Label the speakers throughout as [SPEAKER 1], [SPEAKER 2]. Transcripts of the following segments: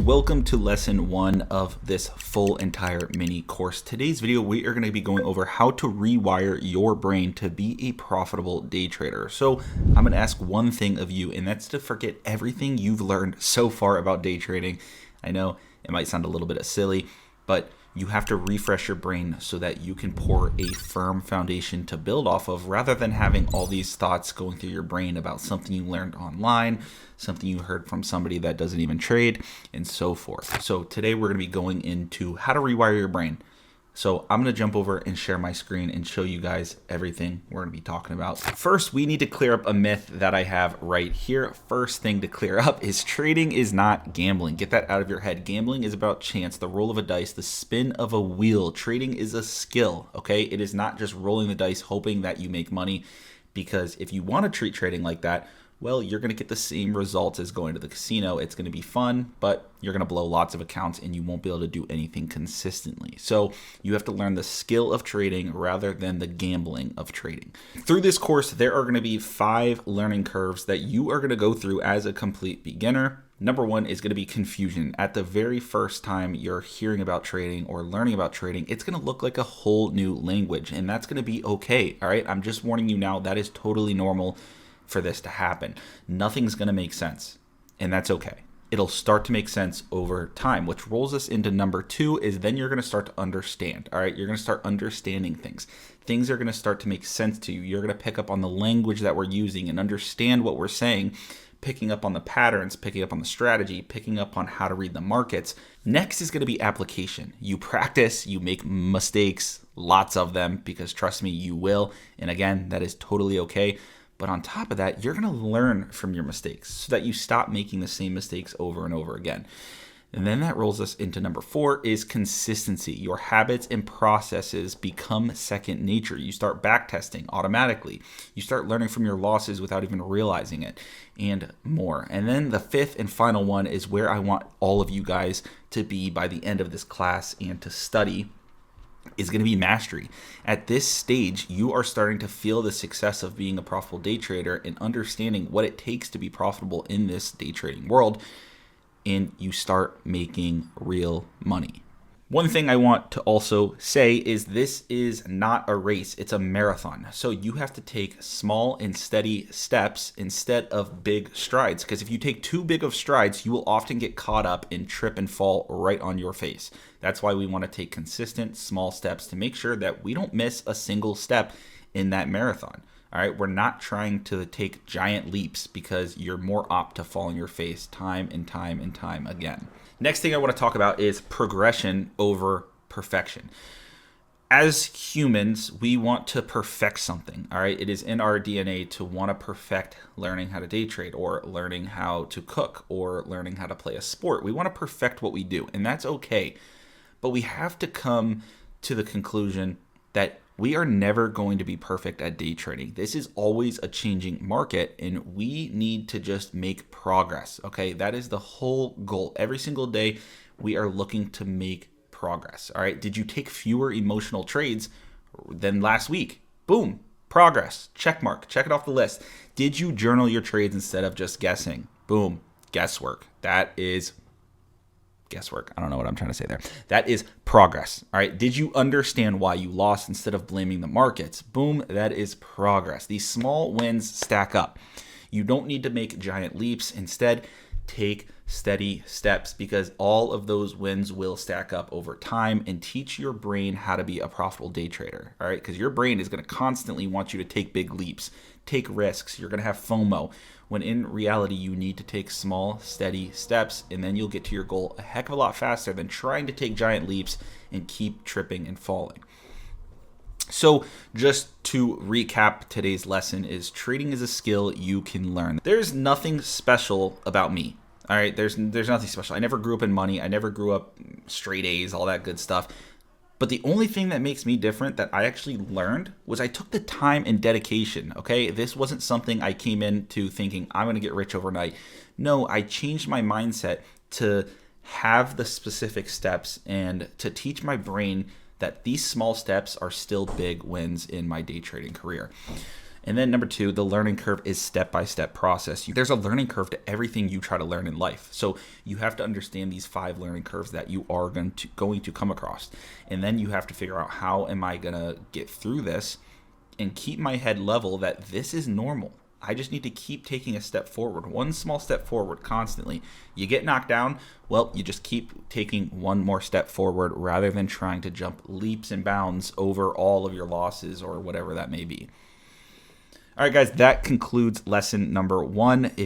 [SPEAKER 1] welcome to lesson 1 of this full entire mini course. Today's video, we are going to be going over how to rewire your brain to be a profitable day trader. So I'm going to ask one thing of you, and that's to forget everything you've learned so far about day trading. I know it might sound a little bit silly, but you have to refresh your brain so that you can pour a firm foundation to build off of, rather than having all these thoughts going through your brain about something you learned online, something you heard from somebody that doesn't even trade, and so forth. So today we're going to be going into how to rewire your brain. So I'm going to jump over and share my screen and show you guys everything we're going to be talking about. First, we need to clear up a myth that I have right here. First thing to clear up is trading is not gambling. Get that out of your head. Gambling is about chance, the roll of a dice, the spin of a wheel. Trading is a skill, okay? It is not just rolling the dice hoping that you make money, because if you want to treat trading like that, well, you're going to get the same results as going to the casino. It's going to be fun, but you're going to blow lots of accounts and you won't be able to do anything consistently. So you have to learn the skill of trading rather than the gambling of trading. Through this course, there are going to be 5 learning curves that you are going to go through as a complete beginner. Number 1 is going to be confusion. At the very first time you're hearing about trading or learning about trading, it's going to look like a whole new language, and that's going to be okay. All right. I'm just warning you now, that is totally normal for this to happen. Nothing's going to make sense, and that's okay. It'll start to make sense over time, which rolls us into number 2 is then you're going to start to understand. All right. You're going to start understanding things. Things are going to start to make sense to you. You're going to pick up on the language that we're using and understand what we're saying, picking up on the patterns, picking up on the strategy, picking up on how to read the markets. Next is going to be application. You practice, you make mistakes, lots of them, because trust me, you will. And again, that is totally okay. But on top of that, you're going to learn from your mistakes so that you stop making the same mistakes over and over again. And then that rolls us into number 4 is consistency. Your habits and processes become second nature. You start backtesting automatically. You start learning from your losses without even realizing it, and more. And then the 5th and final one is where I want all of you guys to be by the end of this class and to study, is going to be mastery. At this stage, you are starting to feel the success of being a profitable day trader and understanding what it takes to be profitable in this day trading world, and you start making real money. One thing I want to also say is this is not a race, it's a marathon. So you have to take small and steady steps instead of big strides, because if you take too big of strides, you will often get caught up and trip and fall right on your face. That's why we want to take consistent small steps to make sure that we don't miss a single step in that marathon. All right, we're not trying to take giant leaps, because you're more apt to fall on your face time and time and time again. Next thing I want to talk about is progression over perfection. As humans, we want to perfect something, all right? It is in our DNA to want to perfect learning how to day trade, or learning how to cook, or learning how to play a sport. We want to perfect what we do, and that's okay. But we have to come to the conclusion that we are never going to be perfect at day trading. This is always a changing market, and we need to just make progress, okay? That is the whole goal. Every single day, we are looking to make progress, all right? Did you take fewer emotional trades than last week? Boom, progress, check mark, check it off the list. Did you journal your trades instead of just guessing? Boom, guesswork. That is guesswork. I don't know what I'm trying to say there. That is progress. All right. Did you understand why you lost instead of blaming the markets? Boom. That is progress. These small wins stack up. You don't need to make giant leaps. Instead, take steady steps, because all of those wins will stack up over time, and teach your brain how to be a profitable day trader. All right. Because your brain is going to constantly want you to take big leaps, take risks. You're going to have FOMO, when in reality, you need to take small, steady steps, and then you'll get to your goal a heck of a lot faster than trying to take giant leaps and keep tripping and falling. So just to recap, today's lesson is trading is a skill you can learn. There's nothing special about me. All right, there's nothing special. I never grew up in money. I never grew up straight A's, all that good stuff. But the only thing that makes me different that I actually learned was I took the time and dedication, okay? This wasn't something I came into thinking I'm going to get rich overnight. No, I changed my mindset to have the specific steps and to teach my brain that these small steps are still big wins in my day trading career. And then number 2, the learning curve is step-by-step process. There's a learning curve to everything you try to learn in life. So you have to understand these 5 learning curves that you are going to come across. And then you have to figure out, how am I going to get through this and keep my head level that this is normal. I just need to keep taking a step forward, one small step forward constantly. You get knocked down, well, you just keep taking one more step forward rather than trying to jump leaps and bounds over all of your losses or whatever that may be. All right, guys, that concludes lesson number 1. That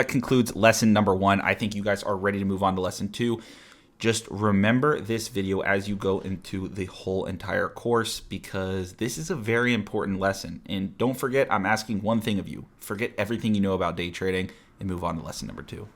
[SPEAKER 1] concludes lesson number 1. I think you guys are ready to move on to lesson 2. Just remember this video as you go into the whole entire course, because this is a very important lesson. And don't forget, I'm asking one thing of you. Forget everything you know about day trading and move on to lesson number 2.